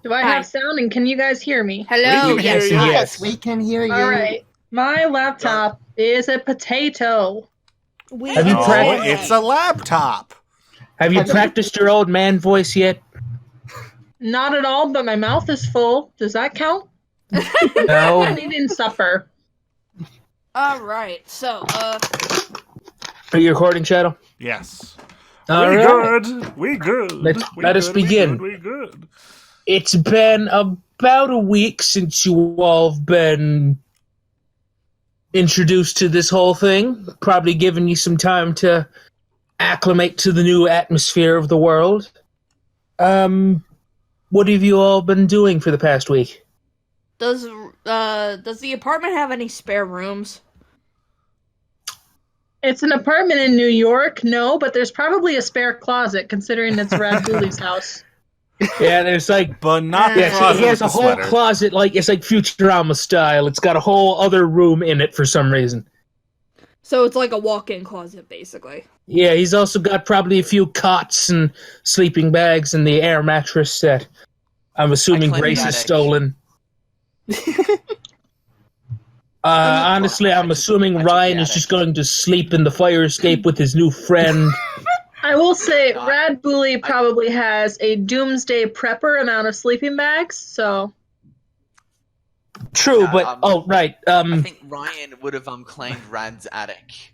Do I Hi. have sound, and can you guys hear me? Hello. We can hear Yes. you. Yes, we can hear you. All right. My laptop is a potato. Have you No, it's a laptop. Have you- practiced your old man voice yet? Not at all, but my mouth is full. Does that count? No. I'm eating supper. All right. So, Are you recording, Shadow? Yes. All we right. good. We good. Let us begin. We good. It's been about a week since you all have been introduced to this whole thing. Probably given you some time to acclimate to the new atmosphere of the world. What have you all been doing for the past week? does the apartment have any spare rooms? It's an apartment in New York, no, but there's probably a spare closet, considering it's Rad Dooley's house. Yeah, there's like... But not the Yeah, closet he has with a the whole sweater. closet, like it's like Futurama style. It's got a whole other room in it for some reason. So it's like a walk-in closet, basically. Yeah, he's also got probably a few cots and sleeping bags and the air mattress that I'm assuming claim Grace the has attic. stolen. Honestly, I'm assuming I took Ryan the is just attic. going to sleep in the fire escape with his new friend. I will say, God. Rad Dooley probably has a doomsday prepper amount of sleeping bags, so... True, Yeah, but oh right, I think Ryan would have claimed Rad's attic.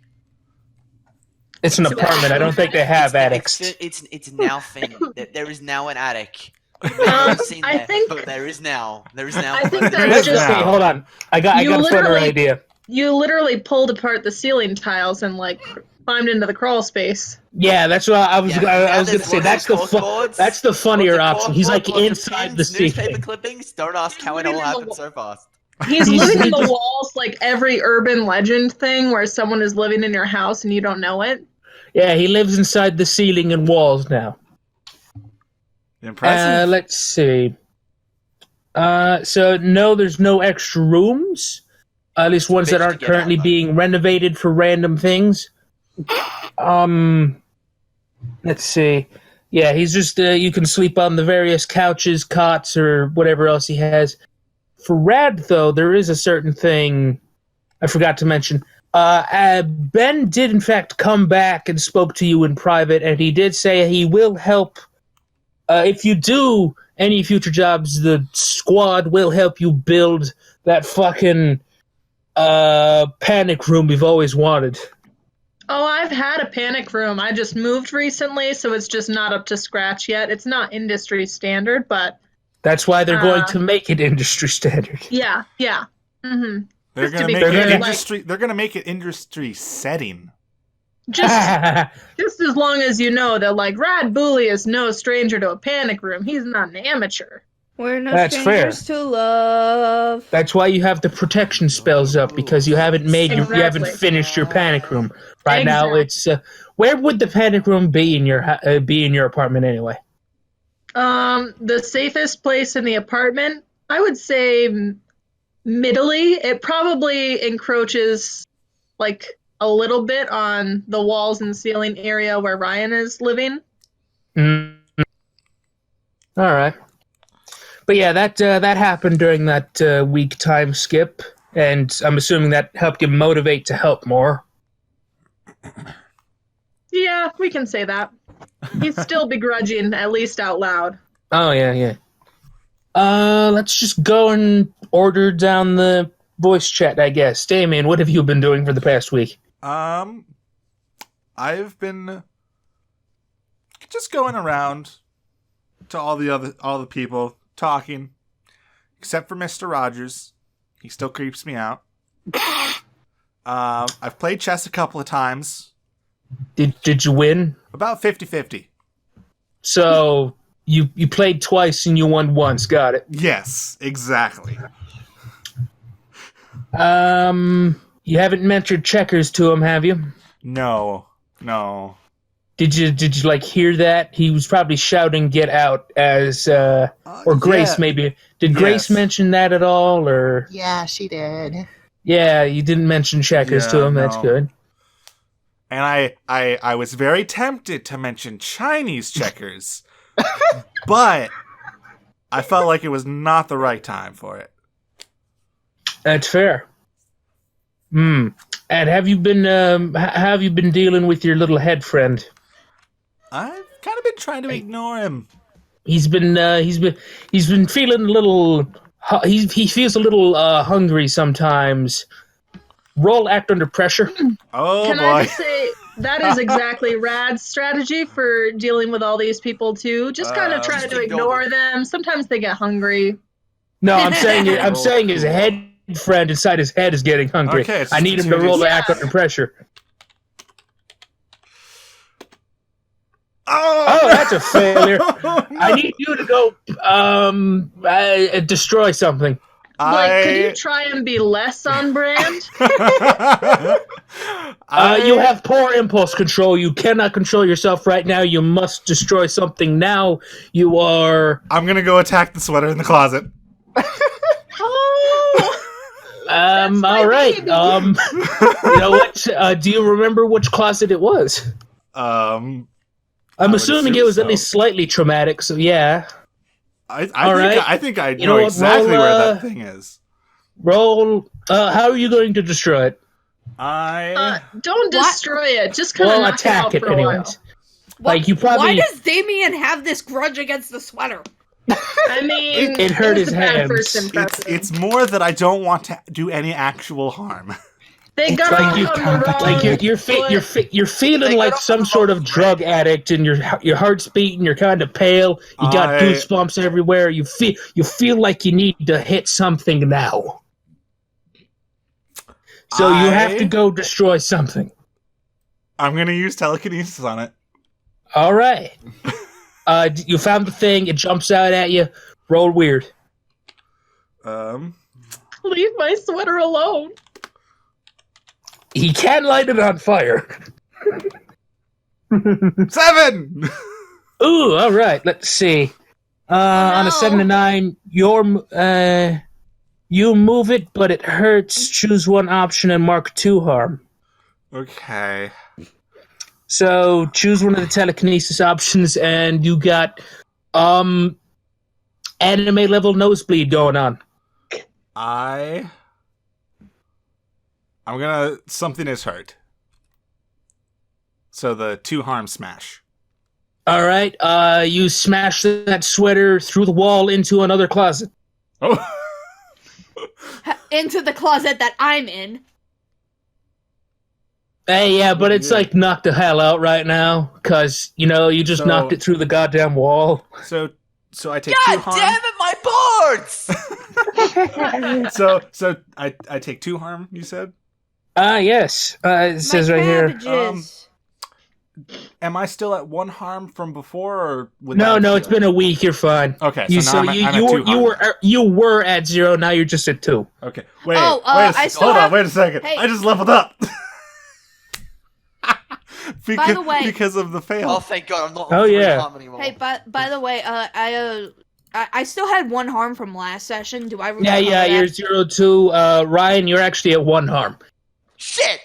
it's an apartment. I don't think they have attics. It's now thing. There is now an attic. You've never seen I that, think- but there is now. There is now. I think one. that's just- Hey, hold on. I got You a funner literally- idea. You literally pulled apart the ceiling tiles and, like, climbed into the crawl space. Yeah, that's what I was. Yeah, I now was going to there's say. lots of corkboards, That's the funnier lots of option. He's like corkboards, lots of inside pins, the ceiling. newspaper clippings. Don't ask how it living all in the happened wa- so fast. He's He's- living in he the just- walls like every urban legend thing where someone is living in your house and you don't know it. Yeah, he lives inside the ceiling and walls now. Impressive. Let's see. So no, there's no extra rooms. At least ones bitch that to aren't get currently out, though. being renovated for random things. Let's see. Yeah, he's just you can sleep on the various couches, cots, or whatever else he has. For Rad, though, there is a certain thing I forgot to mention. Ben did, in fact, come back and spoke to you in private, and he did say he will help. If you do any future jobs, the squad will help you build that fucking panic room we've always wanted. Oh, I've had a panic room. I just moved recently, so it's just not up to scratch yet. It's not industry standard, but That's why they're going to make it industry standard. yeah. Mm-hmm. They're just to gonna be make fair, it like- industry. They're gonna make it industry setting. Just as long as you know that, like, Rad Booley is no stranger to a panic room. He's not an amateur. We're no That's strangers to love. That's why you have the protection spells up, because you haven't made you haven't Exactly. finished your panic room. Right now, it's where would the panic room be in your apartment anyway? The safest place in the apartment, I would say middly. It probably encroaches, like, a little bit on the walls and ceiling area where Ryan is living. Mm. All right, but yeah, that happened during that week time skip, and I'm assuming that helped you motivate to help more. Yeah, we can say that. He's still begrudging, at least out loud. Oh yeah. Let's just go and order down the voice chat, I guess. Damien, what have you been doing for the past week? I've been just going around to all the people talking, except for Mr. Rogers. He still creeps me out. I've played chess a couple of times. Did you win? About 50-50. So you played twice and you won once. Got it. Yes, exactly. You haven't mentored checkers to him, have you? No. Did you like hear that? He was probably shouting "Get out!" as or Grace yeah. maybe. Did Grace Yes. mention that at all, or? Yeah, she did. Yeah, you didn't mention checkers to Yeah, him. That's no. good. And I was very tempted to mention Chinese checkers, but I felt like it was not the right time for it. That's fair. And have you been dealing with your little head friend? I've kind of been trying to ignore him. He's been feeling a little. He feels a little hungry sometimes. Roll act under pressure. Oh Can boy! I just say that is exactly Rad's strategy for dealing with all these people too. Just kind of try just to ignore ignore them. Sometimes they get hungry. No, I'm saying his head friend inside his head is getting hungry. Okay, it's I just need a him to roll 2d6. to act under pressure. Oh, that's a failure. I need you to go destroy something. Like, could you try and be less on brand? You have poor impulse control. You cannot control yourself right now. You must destroy something now. You are... I'm gonna go attack the sweater in the closet. Oh! all right. baby. You know what? Do you remember which closet it was? I I'm would assuming it assume was so. at least slightly traumatic, so yeah. I think I know, know what, exactly roll, where that thing is. Roll. How are you going to destroy it? Don't destroy it. Just kind of Well, knock attack it it out for a while. anyways. Like, you probably... Why does Damien have this grudge against the sweater? I mean, It hurt was his a bad hands. first impression. It's more that I don't want to do any actual harm. They got like off you, on the wrong like you're feeling They like got off some on the sort wrong of drug addict, and your heart's beating. You're kind of pale. You got goosebumps everywhere. You feel like you need to hit something now. So you have to go destroy something. I'm gonna use telekinesis on it. All right. You found the thing. It jumps out at you. Roll weird. Leave my sweater alone. He can light it on fire. 7. Ooh, all right. Let's see. On a 7 to 9, you move it, but it hurts. Choose one option and mark 2 harm. Okay. So choose one of the telekinesis options, and you got anime level nosebleed going on. I'm gonna... Something is hurt. So the 2 harm smash. All right. You smash that sweater through the wall into another closet. Oh. Into the closet that I'm in. Hey, yeah, but it's like knocked the hell out right now, because, you just knocked it through the goddamn wall. So I take God 2 harm. damn it, my boards! So I take 2 harm, you said? Yes. It says right here. Cabbages. Am I still at 1 harm from before, or would No, that it's been a week. You're fine. Okay, You so now I'm at 2 harm. you were at 0. Now you're just at 2. Okay, wait. Hold on, wait a second. Hey. I just leveled up. By the way- because of the fail. Oh, thank God, I'm not Oh, on 3 yeah. harm anymore. Hey, by the way, I still had 1 harm from last session. Do I? Yeah, you're 0-2. Ryan, you're actually at 1 harm. Shit!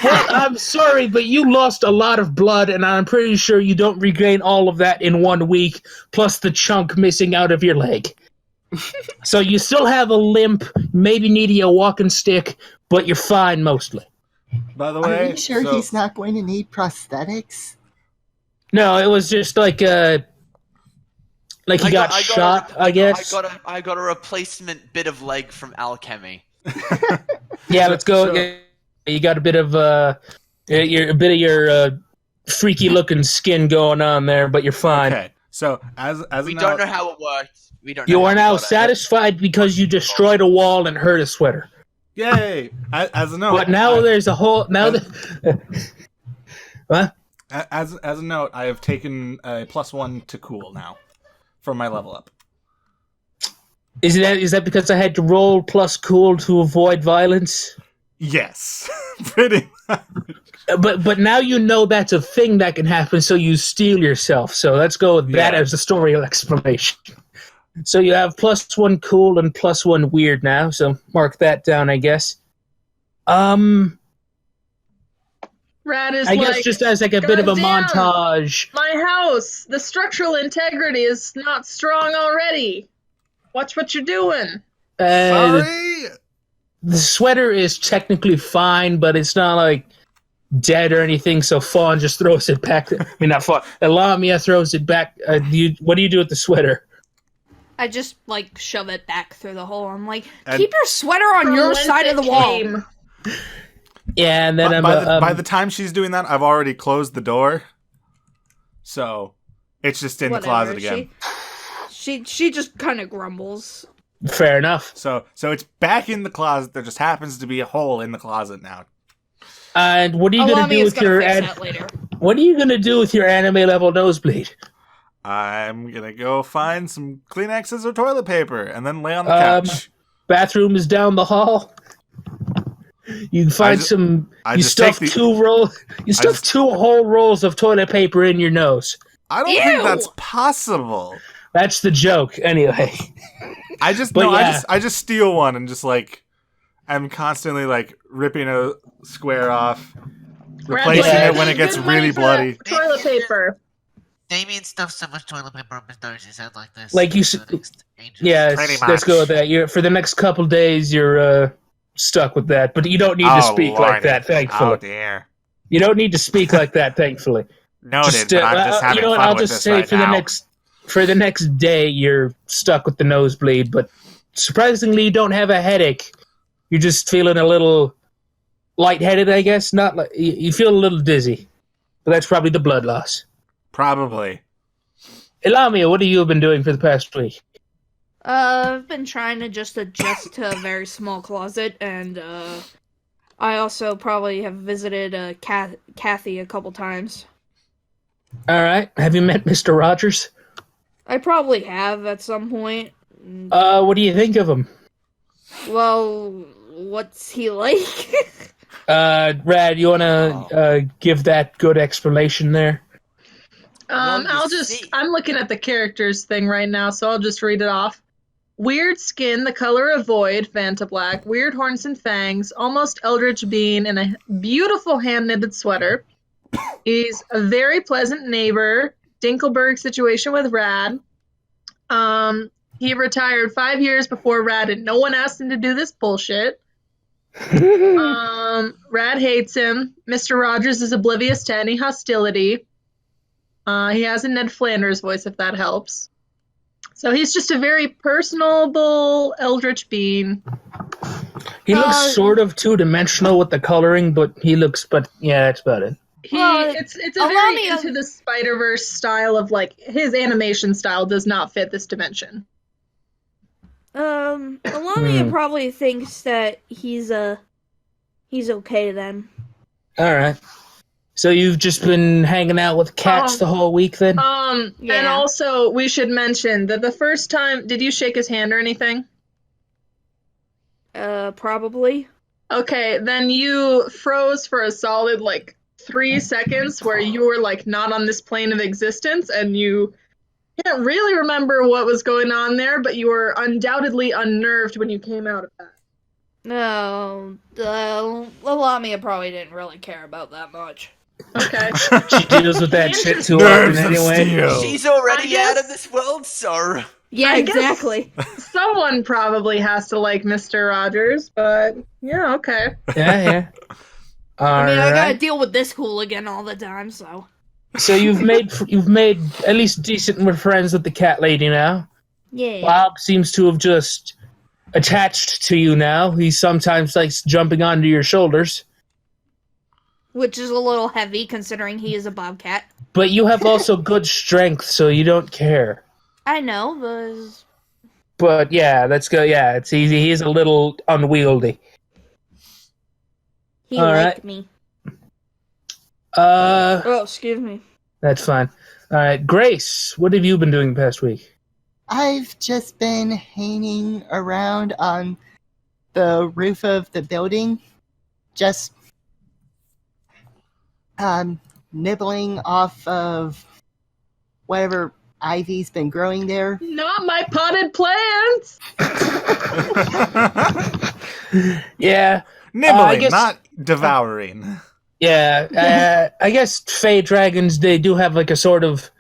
Well, I'm sorry, but you lost a lot of blood, and I'm pretty sure you don't regain all of that in 1 week, plus the chunk missing out of your leg. So you still have a limp, maybe needing a walking stick, but you're fine mostly. By the way, Are you sure he's not going to need prosthetics? No, it was just like he got shot, I guess. I got a replacement bit of leg from alchemy. Yeah, let's go. So- You got a bit of your freaky looking skin going on there, but you're fine. Okay, so as We a don't note, know how it works. We don't. You know are how now we got it. satisfied because you destroyed a wall and hurt a sweater. yay! As a note, But now there's a whole what? as a note, I have taken a +1 to cool now from my level up. Is that because I had to roll plus cool to avoid violence? Yes, pretty much. But now you know that's a thing that can happen, so you steel yourself. So let's go with that as the story explanation. So you have +1 cool and +1 weird now. So mark that down, I guess. Rad is I like, guess just as like a bit of a "Goddamn, montage. my house, the structural integrity is not strong already. Watch what you're doing. Sorry. The sweater is technically fine, but it's not like dead or anything. So Fawn just throws it back. I mean, not Fawn. Lamia throws it back. What do you do with the sweater? I just like shove it back through the hole. I'm like, And- keep your sweater on your side of the wall. Yeah, and then By the time she's doing that, I've already closed the door. So it's just in the closet again. She just kind of grumbles. fair enough. So it's back in the closet. There just happens to be a hole in the closet now. And what are you going to do with your later. What are you going to do with your anime level nosebleed? I'm gonna go find some Kleenexes or toilet paper and then lay on the couch. Bathroom is down the hall. You can find You stuff two whole rolls of toilet paper in your nose. I don't think that's possible. That's the joke, anyway. I just steal one and just like I'm constantly like ripping a square off, replacing it when it gets really bloody. Toilet paper. Damien stuffed so much toilet paper up his nose, he sounds like this. Like you, yeah. Let's go with that. For the next couple days, you're stuck with that, but you don't need to speak like that. Thankfully, oh dear, you don't need to speak like that. Thankfully, noted. But I'm just having fun I'll with just this say right now. for the next day, you're stuck with the nosebleed, but surprisingly, you don't have a headache. You're just feeling a little lightheaded, I guess. Not like you feel a little dizzy, but that's probably the blood loss. Probably. Elamia, what have you been doing for the past week? I've been trying to just adjust to a very small closet, and I also probably have visited Kathy a couple times. All right. Have you met Mr. Rogers? I probably have at some point. What do you think of him? Well, what's he like? Rad, you want to give that good explanation there? Well, I'm looking at the characters thing right now, so I'll just read it off. Weird skin, the color of void, Vanta Black, weird horns and fangs, almost eldritch being in a beautiful hand-knitted sweater. He's a very pleasant neighbor, Dinkelberg situation with Rad. He retired 5 years before Rad, and no one asked him to do this bullshit. Rad hates him. Mr. Rogers is oblivious to any hostility. He has a Ned Flanders voice, if that helps. So he's just a very personable eldritch being. He looks sort of two-dimensional with the coloring, but yeah, that's about it. It's a very into the Spider-Verse style of, like, his animation style does not fit this dimension. Alania probably thinks that he's okay then. All right. So you've just been hanging out with cats the whole week then? Yeah. And also we should mention that the first time, did you shake his hand or anything? Probably. Okay, then you froze for a solid, 3 seconds where you were, not on this plane of existence, and you can't really remember what was going on there, but you were undoubtedly unnerved when you came out of that. No, Lamia probably didn't really care about that much. Okay. She deals with that shit too often anyway. She's already out of this world, sir. Yeah, exactly. Someone probably has to like Mr. Rogers, but yeah, okay. Yeah. I mean, I gotta deal with this hooligan all the time, so. So you've made at least decent friends with the cat lady now. Yeah. Bob seems to have just attached to you now. He sometimes likes jumping onto your shoulders. Which is a little heavy, considering he is a bobcat. But you have also good strength, so you don't care. I know, But yeah, let's go. Yeah, it's easy. He's a little unwieldy. he all liked right. me. Oh, excuse me. That's fine. All right, Grace, what have you been doing the past week? I've just been hanging around on the roof of the building, just nibbling off of whatever ivy's been growing there. Not my potted plants! Yeah. Nibbling, not devouring. Yeah, I guess Fey dragons, they do have a sort of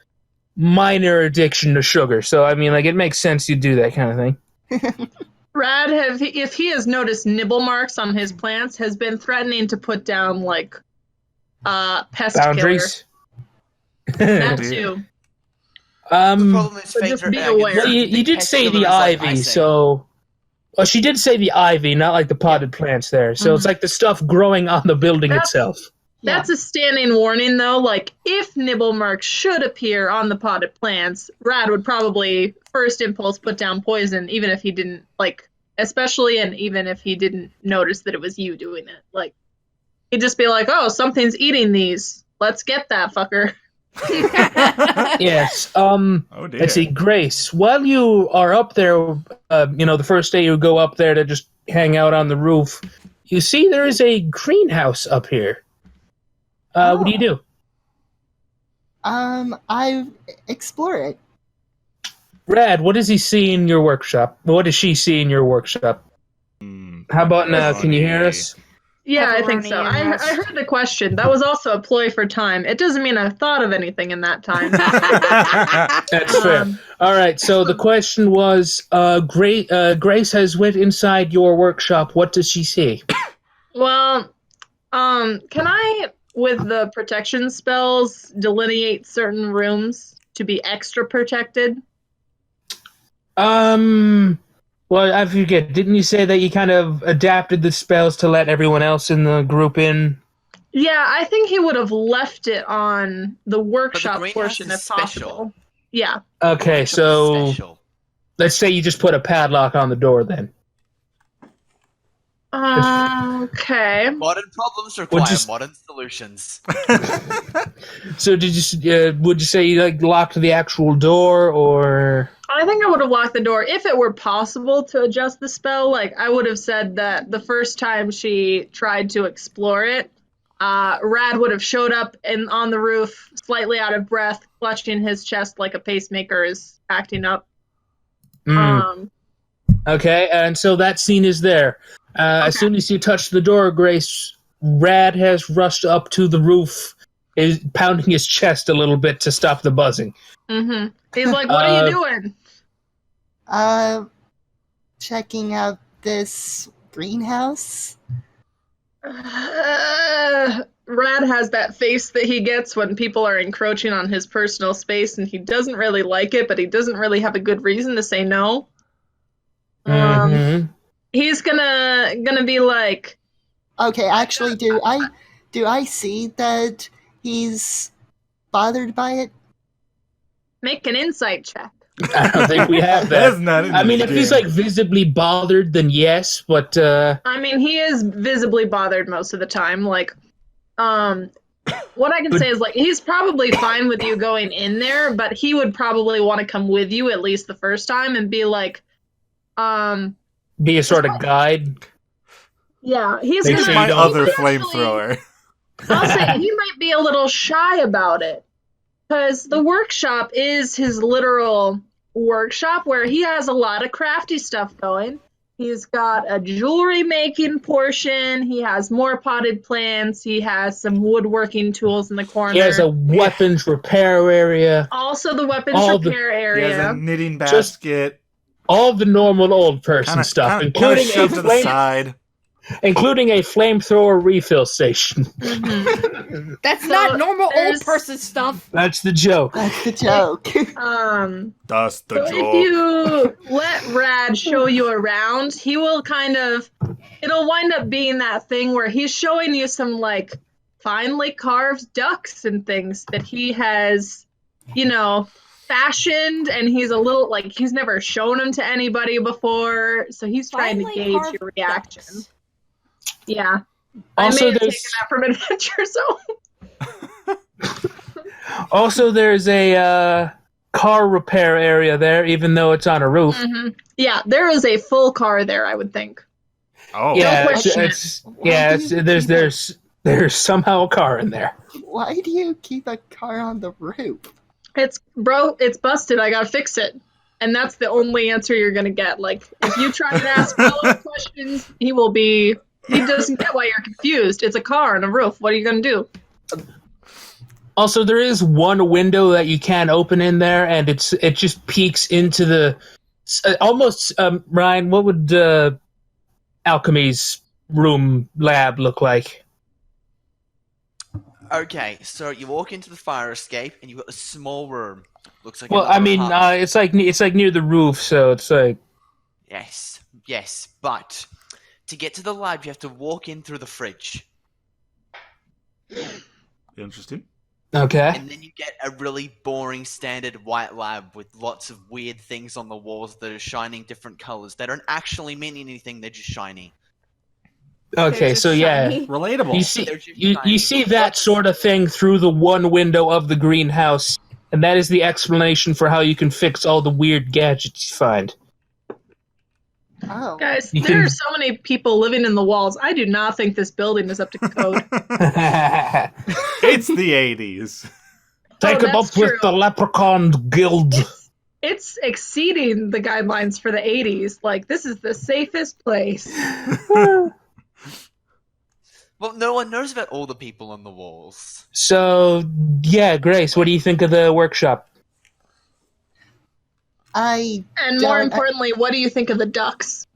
minor addiction to sugar. So, I mean, like, it makes sense you do that kind of thing. Rad, if he has noticed nibble marks on his plants, has been threatening to put down, like, pest Boundaries? killer. That dear. too. The problem is But fate just or be egg, and aware. Well, you something did say the testicular is like ivy, icing. so... Well, she did say the ivy, not like the potted plants there. So it's like the stuff growing on the building itself. That's a standing warning, though. Like, if nibble marks should appear on the potted plants, Rad would probably first impulse put down poison, even if he didn't, like, especially and even if he didn't notice that it was you doing it. Like, he'd just be like, oh, something's eating these. Let's get that fucker. Yes. Oh dear. Let's see, Grace, while you are up there, the first day you go up there to just hang out on the roof, you see there is a greenhouse up here. What do you do? I explore it. Rad, what does he see in your workshop? What does she see in your workshop? How about now? Can you hear us? Yeah, I think so. Pepperoni I and rest. heard the question. That was also a ploy for time. It doesn't mean I thought of anything in that time. That's fair. All right, so the question was, Grace has went inside your workshop. What does she see? Well, can I, with the protection spells, delineate certain rooms to be extra protected? Well, I forget. Didn't you say that you kind of adapted the spells to let everyone else in the group in? Yeah, I think he would have left it on the workshop greenhouse portion is if special. possible. Yeah. Okay, so Special. let's say you just put a padlock on the door then. Okay. Modern problems Would require you- modern solutions. So would you say you like locked the actual door, or? I think I would have locked the door if it were possible to adjust the spell. Like, I would have said that the first time she tried to explore it, Rad would have showed up on the roof, slightly out of breath, clutching his chest like a pacemaker is acting up. Okay, and so that scene is there. As soon as you touch the door, Grace, Rad has rushed up to the roof, is pounding his chest a little bit to stop the buzzing. Mm-hmm. He's like, what are you doing? Checking out this greenhouse. Rad has that face that he gets when people are encroaching on his personal space, and he doesn't really like it, but he doesn't really have a good reason to say no. He's gonna be like, Okay, actually, do I see that he's bothered by it? make an insight check. I don't think we have That's that. not in I this mean, if he's game. like visibly bothered, then yes, but I mean, he is visibly bothered most of the time. Like, what I can say is, like, he's probably fine with you going in there, but he would probably want to come with you at least the first time and be like, be a sort of guide. yeah, he's Make gonna. sure My you other actually- flamethrower. I'll say he might be a little shy about it because the workshop is his literal workshop where he has a lot of crafty stuff going. He's got a jewelry making portion. He has more potted plants. He has some woodworking tools in the corner. He has a weapons repair area. Also the weapons All the- repair He area. has a knitting Just- basket. All the normal old person Kinda, stuff, kinda including shoved to the side. including a flamethrower refill station. Mhm. That's So, not normal there's- old person stuff. That's the joke. That's the joke. That's the So joke. if you let Rad show you around, he will it'll wind up being that thing where he's showing you some, like, finely carved ducks and things that he has, fashioned, and he's a little, like, he's never shown them to anybody before, so he's trying to Finely gauge carved your reaction. ducks. Yeah. Also, I may have there's taken that from Adventure Zone. also there's a car repair area there, even though it's on a roof. Mhm. Yeah, there is a full car there, I would think. Oh, Yeah, question there's somehow a car in there. Why do you keep a car on the roof? It's busted. I gotta fix it. And that's the only answer you're gonna get. Like, if you try to ask follow-up questions, he doesn't get why you're confused. It's a car on a roof. What are you gonna do? Also, there is one window that you can open in there, and it just peeks into the almost. Ryan, what would alchemy's room lab look like? Okay, so you walk into the fire escape, and you've got a small room. Looks like Well, I another mean, hut. it's like near the roof, so it's like. Yes, but to get to the lab, you have to walk in through the fridge. Interesting. Okay. And then you get a really boring standard white lab with lots of weird things on the walls that are shining different colors. They don't actually mean anything, they're just shiny. Okay, They're just so yeah. shiny. Relatable. You see, They're just you shiny. see that sort of thing through the one window of the greenhouse, and that is the explanation for how you can fix all the weird gadgets you find. Oh. Guys, You there can- are so many people living in the walls. I do not think this building is up to code. It's the 80s. Take it up that's true. with the Leprechaun Guild. It's exceeding the guidelines for the 80s. Like, this is the safest place. Well, no one knows about all the people on the walls. So, yeah, Grace, what do you think of the workshop? I And more Don't- importantly, what do you think of the ducks?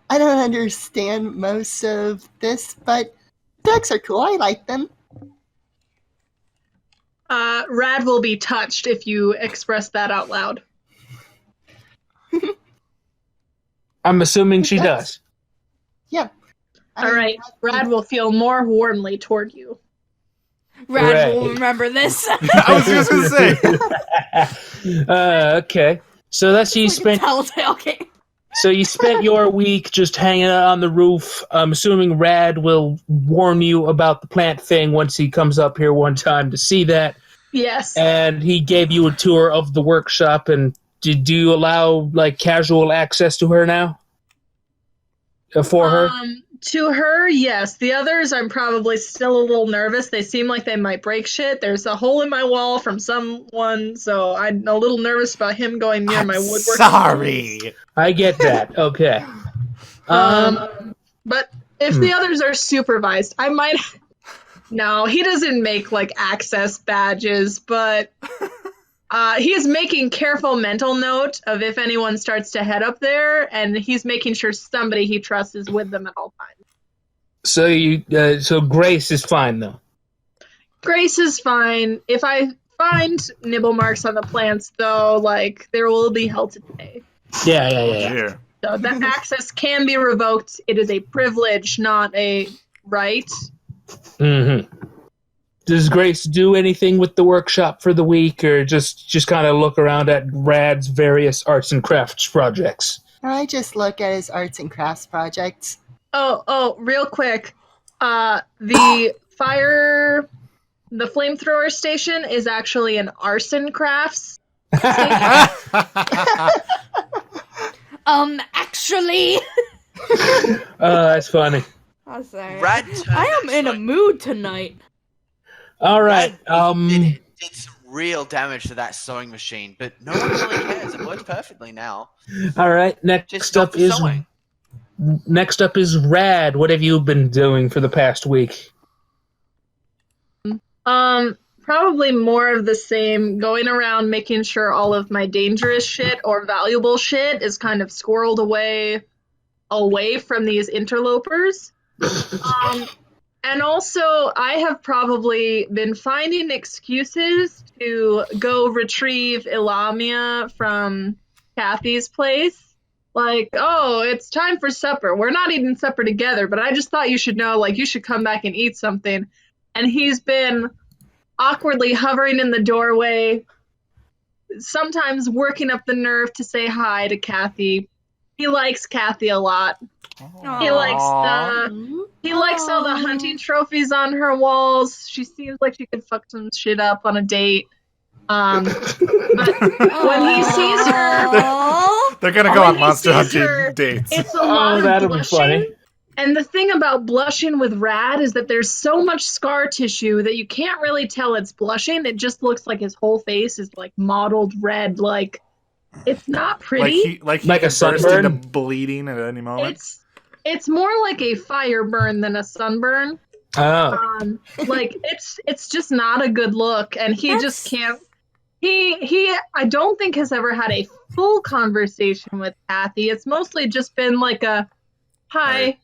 I don't understand most of this, but ducks are cool. I like them. Rad will be touched if you express that out loud. I'm assuming she does. Yeah. All right, Rad will feel more warmly toward you. Rad will Right. remember this. I was just going to say. Okay. So that's you spent. Telltale game. So you spent your week just hanging out on the roof. I'm assuming Rad will warn you about the plant thing once he comes up here one time to see that. Yes. And he gave you a tour of the workshop. And do you allow like casual access to her now? For her? To her, yes. The others, I'm probably still a little nervous. They seem like they might break shit. There's a hole in my wall from someone, so I'm a little nervous about him going near my woodworking. Sorry. I get that. Okay. But if the others are supervised, I might. No, he doesn't make like access badges, but he is making careful mental note of if anyone starts to head up there, and he's making sure somebody he trusts is with them at all times. So so Grace is fine though. Grace is fine. If I find nibble marks on the plants, though, like there will be hell to pay. Yeah. Here. So that access can be revoked. It is a privilege, not a right. Mm-hmm. Does Grace do anything with the workshop for the week, or just kind of look around at Rad's various arts and crafts projects? I just look at his arts and crafts projects. Oh, real quick. The flamethrower station is actually an arson crafts station. Actually. That's funny. I'm sorry. Rad I am in a mood tonight. All right. Did some real damage to that sewing machine, but no one really cares. It works perfectly now. All right. Just Next stop up the is sewing. Rad. What have you been doing for the past week? Probably more of the same, going around making sure all of my dangerous shit or valuable shit is kind of squirreled away from these interlopers. And also, I have probably been finding excuses to go retrieve Elamia from Kathy's place. Like, oh, it's time for supper. We're not eating supper together, but I just thought you should know, like, you should come back and eat something. And he's been awkwardly hovering in the doorway, sometimes working up the nerve to say hi to Kathy. He likes Kathy a lot. He likes all the hunting trophies on her walls. She seems like she could fuck some shit up on a date. But when he sees her, They're going to go when on he monster sees hunting her, dates. it's a lot of that'll be blushing. funny. And the thing about blushing with Rad is that there's so much scar tissue that you can't really tell it's blushing. It just looks like his whole face is like mottled red. Like, it's not pretty. Like he Like a could burst sunburn? into bleeding at any moment. It's more like a fire burn than a sunburn. Oh. Like it's just not a good look, and he just can't. He I don't think has ever had a full conversation with Kathy. It's mostly just been like a hi,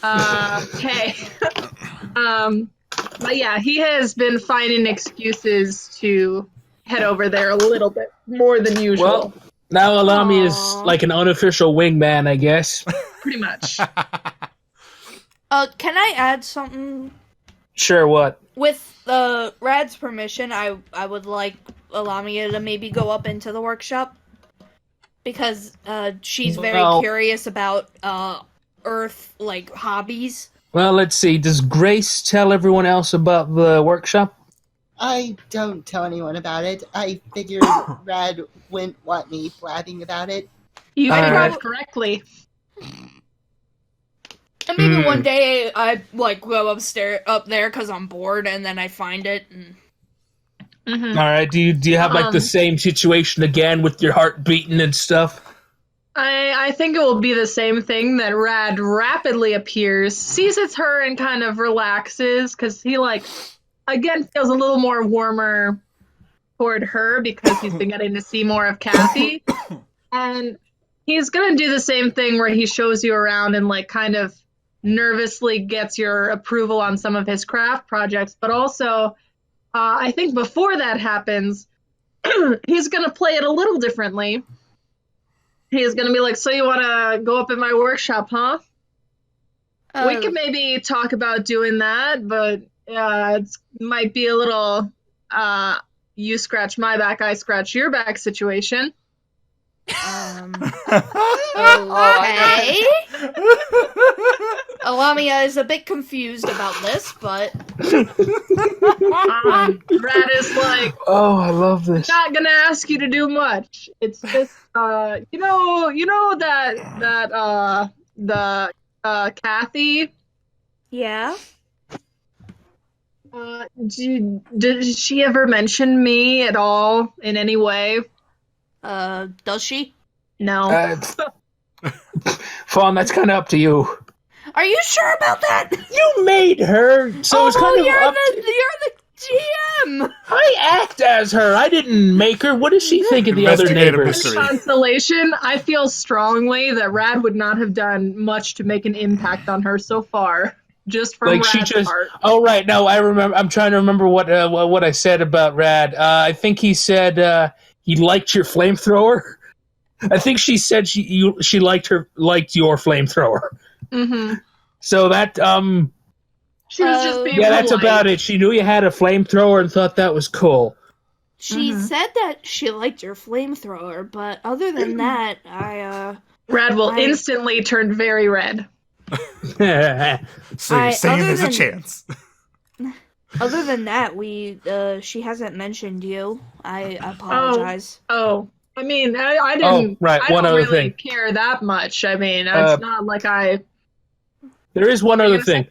hey. But yeah, he has been finding excuses to head over there a little bit more than usual. Well, now Alami is Aw. like an unofficial wingman, I guess. Pretty much. Can I add something? Sure, what? With Rad's permission, I would like Lamia to maybe go up into the workshop. Because she's very Well- curious about Earth, like, hobbies. Well, let's see. Does Grace tell everyone else about the workshop? I don't tell anyone about it. I figured Rad wouldn't want me blabbing about it. You All figured right. correctly. And maybe one day I, like, go up there because I'm bored, and then I find it, and... Mhm. All right. Do you have like the same situation again with your heart beating and stuff? I think it will be the same thing that Rad rapidly appears, sees it's her, and kind of relaxes because he like again feels a little more warmer toward her because he's been getting to see more of Kathy, and he's gonna do the same thing where he shows you around and like kind of nervously gets your approval on some of his craft projects, but also I think before that happens, he's gonna play it a little differently. He's gonna be like, so you wanna go up in my workshop, huh? We could maybe talk about doing that, but it might be a little you scratch my back, I scratch your back situation. Okay. Lamia is a bit confused about this, but... Rad is like, Oh, I love this. not gonna ask you to do much. It's just you know that the Kathy. Yeah? Did she ever mention me at all in any way? Does she? No. Fawn, that's kind of up to you. Are you sure about that? You made her, so it's kind of you're up the to... you're the GM. I act as her. I didn't make her. What does she think of the other Investigative neighbors? mystery. Consolation, I feel strongly that Rad would not have done much to make an impact on her so far. Just from Like she Rad's just. part. Oh right, no, I remember. I'm trying to remember what I said about Rad. I think he said he liked your flamethrower. I think she said she liked your flamethrower. Mm-hmm. So that She was just being yeah, that's polite. about it. She knew you had a flamethrower and thought that was cool. She said that she liked your flamethrower, but other than that, Rad will instantly turn very red. So you're saying other there's a than- chance. other than that, she hasn't mentioned you. I apologize. Oh, I mean, I didn't. right, I one don't other really thing. care that much. I mean, it's not like I. There is one What were other you thing.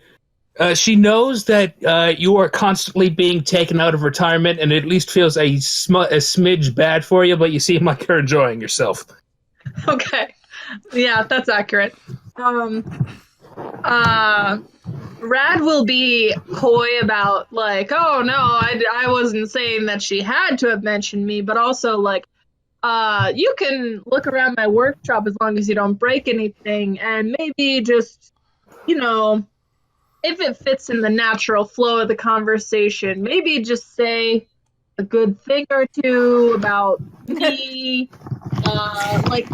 She knows that you are constantly being taken out of retirement, and it at least feels a smidge bad for you. But you seem like you're enjoying yourself. Okay, yeah, that's accurate. Rad will be coy about like, oh no, I wasn't saying that she had to have mentioned me, but also like, you can look around my workshop as long as you don't break anything, and maybe just, if it fits in the natural flow of the conversation, maybe just say a good thing or two about me, like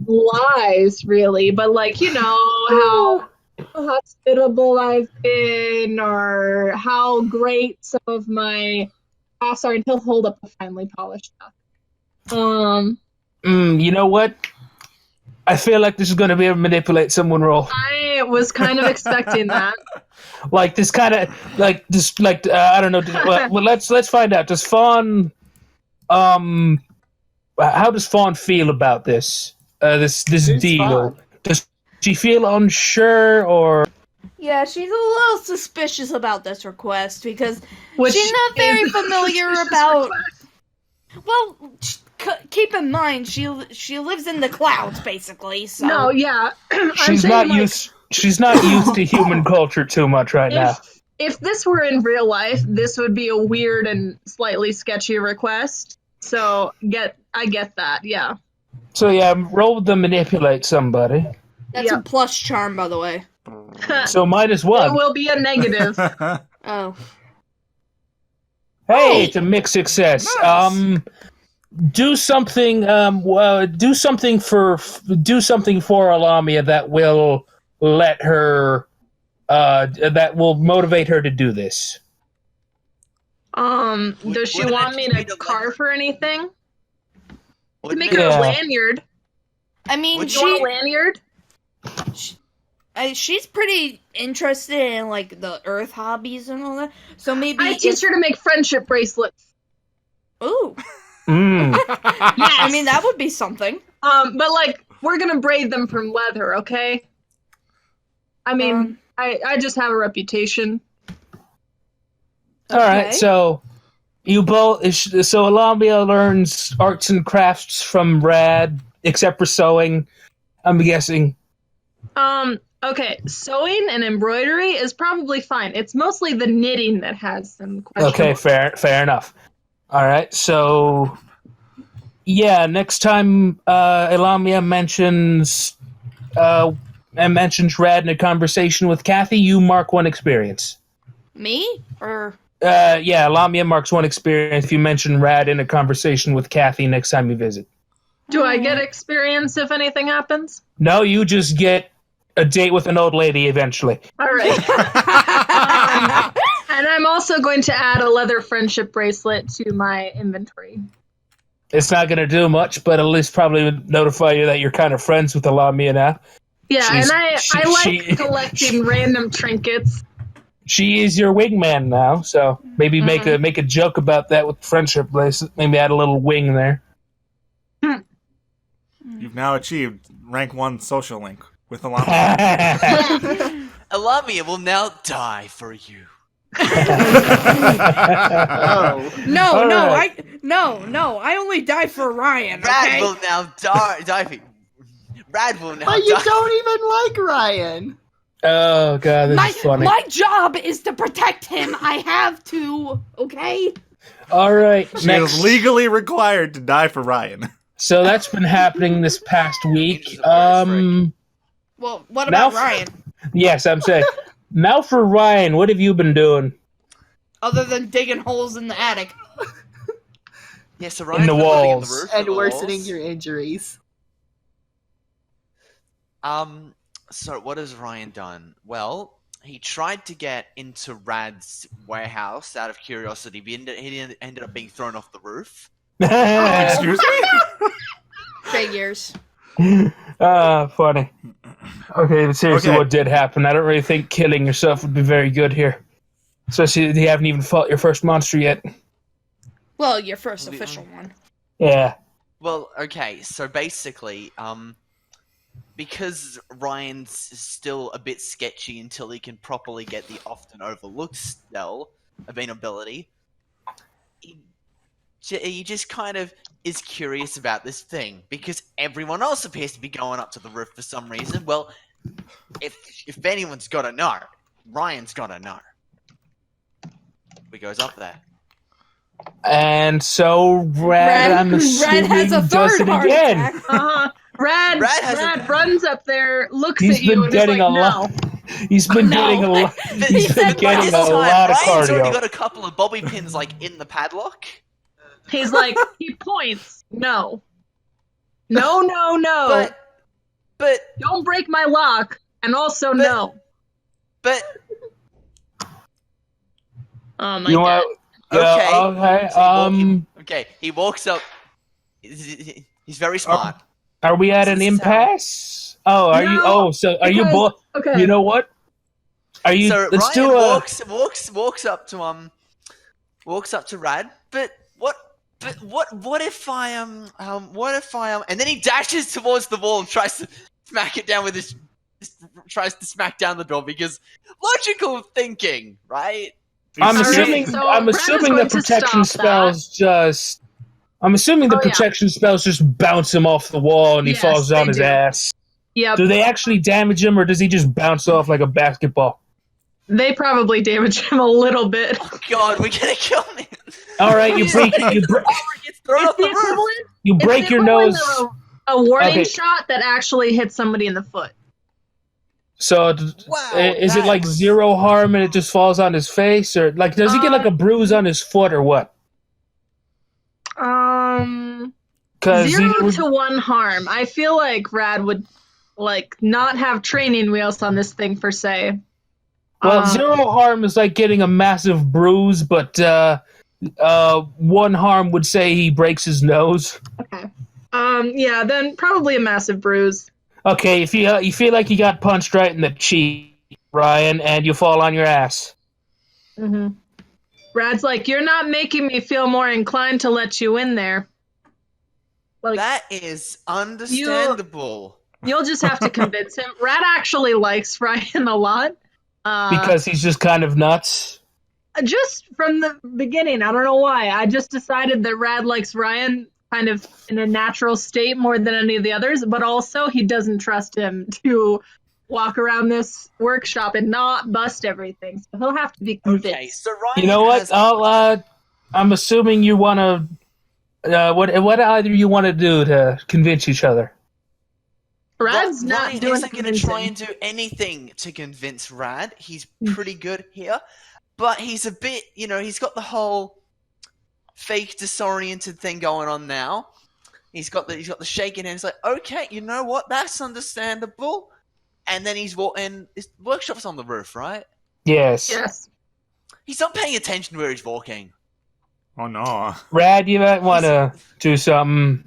lies really, but like how hospitable I've been or how great some of my sorry, he'll hold up the finely polished stuff. You know what? I feel like this is going to be a manipulate someone roll. I was kind of expecting that. Like this kind of I don't know. Well, let's find out. Does Fawn how does Fawn feel about this this Who's deal? Fawn? Does she feel unsure or? Yeah, she's a little suspicious about this request because Which she's not very is a familiar suspicious about. request. Well, keep in mind she lives in the clouds basically. So No, yeah. I'm She's saying, not like, used. She's not used to human culture too much right now. If this were in real life, this would be a weird and slightly sketchy request. So I get that, yeah. So yeah, roll to manipulate somebody. That's a plus charm, by the way. So minus It one. will be a negative. Oh. Hey, it's a mixed success. Nice. Do something. Do something for Alamia that will let her. That will motivate her to do this. Does she Wouldn't want it me just be to to carve her anything? To Wouldn't make it- her a Yeah. lanyard. I mean, Would You want a lanyard? she's pretty interested in like the earth hobbies and all that. So maybe I teach her to make friendship bracelets. Ooh, Mm. Yes. I mean that would be something. But like we're gonna braid them from leather, okay? I mean, I just have a reputation. All right, Okay. so you both. So Alamia learns arts and crafts from Rad, except for sewing. I'm guessing. Okay, sewing and embroidery is probably fine. It's mostly the knitting that has some questions. Okay, fair enough. All right, so yeah, next time Elamia mentions Rad in a conversation with Kathy, you mark one experience. Me or Yeah, Lamia marks one experience if you mention Rad in a conversation with Kathy next time you visit. Do I get experience if anything happens? No, you just get a date with an old lady eventually. All right. And I'm also going to add a leather friendship bracelet to my inventory. It's not going to do much, but at least probably notify you that you're kind of friends with Lamia now. Yeah, She's- and I she- like collecting random trinkets. She is your wingman now, so maybe make a joke about that with friendship bracelet. Maybe add a little wing there. You've now achieved rank 1 social link with Alamia. Alamia will now die for you. Oh. no, All no, right. I only die for Ryan. Rad Okay. will now die for you. Rad will now But you die. don't even like Ryan. Oh god, this is funny. My job is to protect him. I have to. Okay. All right, She next. is legally required to die for Ryan. So that's been happening this past week. Jesus, Christ. Well, what Now about Ryan? Yes, I'm saying. Now for Ryan, what have you been doing? Other than digging holes in the attic. Yeah, so In Ryan's the been living in the walls. roof And of the worsening walls. your injuries. So what has Ryan done? Well, he tried to get into Rad's warehouse out of curiosity, but he ended up being thrown off the roof. Excuse me? Figures. Funny. Okay, but seriously, Okay. what did happen? I don't really think killing yourself would be very good here. Especially if you haven't even fought your first monster yet. Well, your first official one. Yeah. Well, okay, so basically, because Ryan's still a bit sketchy until he can properly get the often overlooked spell ability, he just kind of is curious about this thing because everyone else appears to be going up to the roof for some reason. Well, if anyone's got to know, Ryan's got to know. He goes up there. And so Rad, I'm assuming, Red has a does third it heart again. attack. Rad has runs up there, looks He's at you, been and getting is like, a no. lot. He's been No. getting a lot. But He's been said getting this a time, lot of Ryan's already cardio. got a couple of bobby pins like in the padlock. He's like, he points, no. No, no, no. But Don't break my lock, and also no. but Oh my You god. want? Yeah, okay. Okay, he walks up. He's very smart. Are we at an This is how- impasse? Oh, are you? No, Oh, so are you because- both? Okay. You know what? Are you? So let's Ryan do a. walks up to Rad. But what if I and then he dashes towards the wall and tries to smack it down with his tries to smack down the door because logical thinking, right? I'm Alright, assuming. so I'm Brad is assuming the going to protection stop spells just. I'm assuming the Oh, yeah. protection spells just bounce him off the wall and he Yes, falls on they his do. ass. Yep. Do they actually damage him, or does he just bounce off like a basketball? They probably damage him a little bit. Oh God, we're gonna kill me. All right, you It's break Gets thrown It's off the the roof. equivalent. you It's break the your equivalent nose. of a warning Okay. shot that actually hits somebody in the foot. So Wow, is it like that's- 0 harm and it just falls on his face, or like does he get like a bruise on his foot or what? Because 0 to 1 harm. I feel like Rad would like not have training wheels on this thing per se. 0 harm is like getting a massive bruise, but 1 harm would say he breaks his nose. Okay. Yeah, then probably a massive bruise. Okay, if you feel like you got punched right in the cheek, Ryan, and you fall on your ass. Mm-hmm. Rad's like, you're not making me feel more inclined to let you in there. Like, That is understandable. you'll just have to convince him. Rad actually likes Ryan a lot. Because he's just kind of nuts. Just from the beginning, I don't know why. I just decided that Rad likes Ryan kind of in a natural state more than any of the others, but also he doesn't trust him to walk around this workshop and not bust everything. So he'll have to be convinced. Okay, so Ryan You know what? has- I'm assuming you want to. What either you want to do to convince each other? Rad's not Ryan doing isn't going to convincing. try and do anything to convince Rad. He's pretty good here, but he's a bit, he's got the whole fake disoriented thing going on now. He's got the shaking hand. He's like, okay, you know what? That's understandable. And then he's walking. His workshop's on the roof, right? Yes. Yes. He's not paying attention where he's walking. Oh no. Rad, you might want to do something.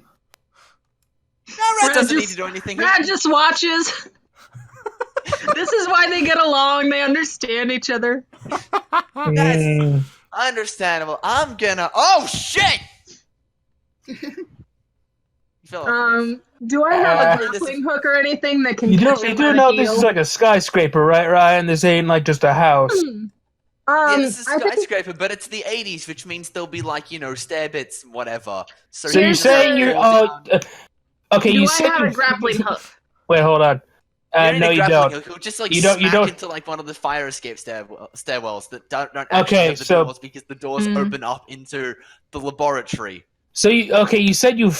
No, Rad Rad doesn't need just- to do anything. Rad just watches. This is why they get along. They understand each other. Mm, Understandable. I'm gonna. Oh shit! You fell off the roof. Do I have a this is- grappling hook or anything that can you catch do, him you do on know a this heel? is like a skyscraper, right, Ryan? This ain't like just a house. Yeah, this is I think skyscraper, but it's the 80s, which means there'll be like, stair bits, whatever. So he you're Yes, doesn't saying sir. you're. fall down. Okay, do you I said have you a grappling hook? Wait, hold on. You don't need No, a you grappling don't. hook. It'll just like You don't- smack you don't- into like one of the fire escape stairwells that don't actually Okay, have the so- doors because the doors Mm. open up into the laboratory. So you said you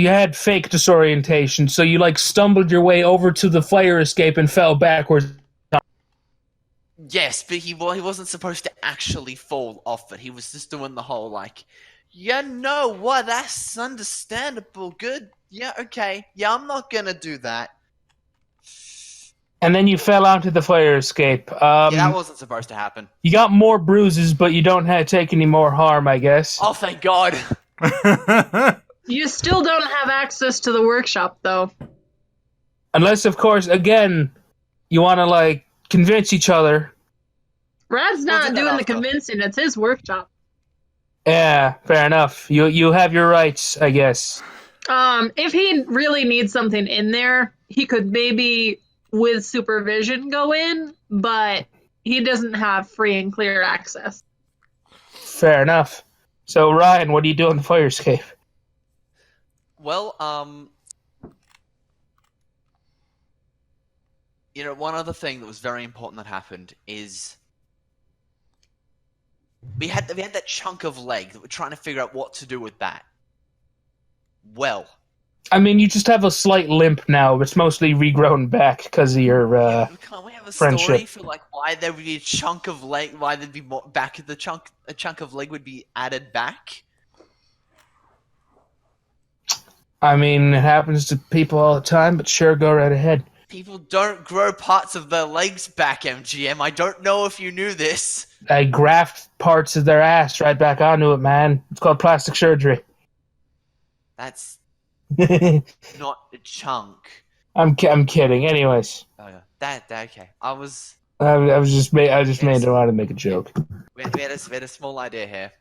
had fake disorientation, so you like stumbled your way over to the fire escape and fell backwards. Yes, but he wasn't supposed to actually fall off it. He was just doing the whole like, you know what? That's understandable. Good. Yeah. Okay. Yeah, I'm not gonna do that. And then you fell onto the fire escape. Yeah, that wasn't supposed to happen. You got more bruises, but you don't take any more harm, I guess. Oh, thank God. You still don't have access to the workshop, though. Unless, of course, again, you want to like convince each other. Rad's We'll not do that doing the after. convincing. It's his workshop. Yeah, fair enough. You have your rights, I guess. If he really needs something in there, he could maybe, with supervision, go in, but he doesn't have free and clear access. Fair enough. So, Ryan, what do you do in the fire escape? Well, one other thing that was very important that happened is we had that chunk of leg that we're trying to figure out what to do with that. Well, I mean, you just have a slight limp now. It's mostly regrown back because of your. can't we have a friendship. story for like why there would be a chunk of leg? Why there'd be more back? A chunk of leg would be added back. I mean, it happens to people all the time, but sure, go right ahead. People don't grow parts of their legs back, MGM. I don't know if you knew this. I graft parts of their ass right back onto it, man. It's called plastic surgery. That's I'm not a chunk. kidding. Anyways, Oh yeah, that okay. I I just wanted to make a joke. we had a small idea here.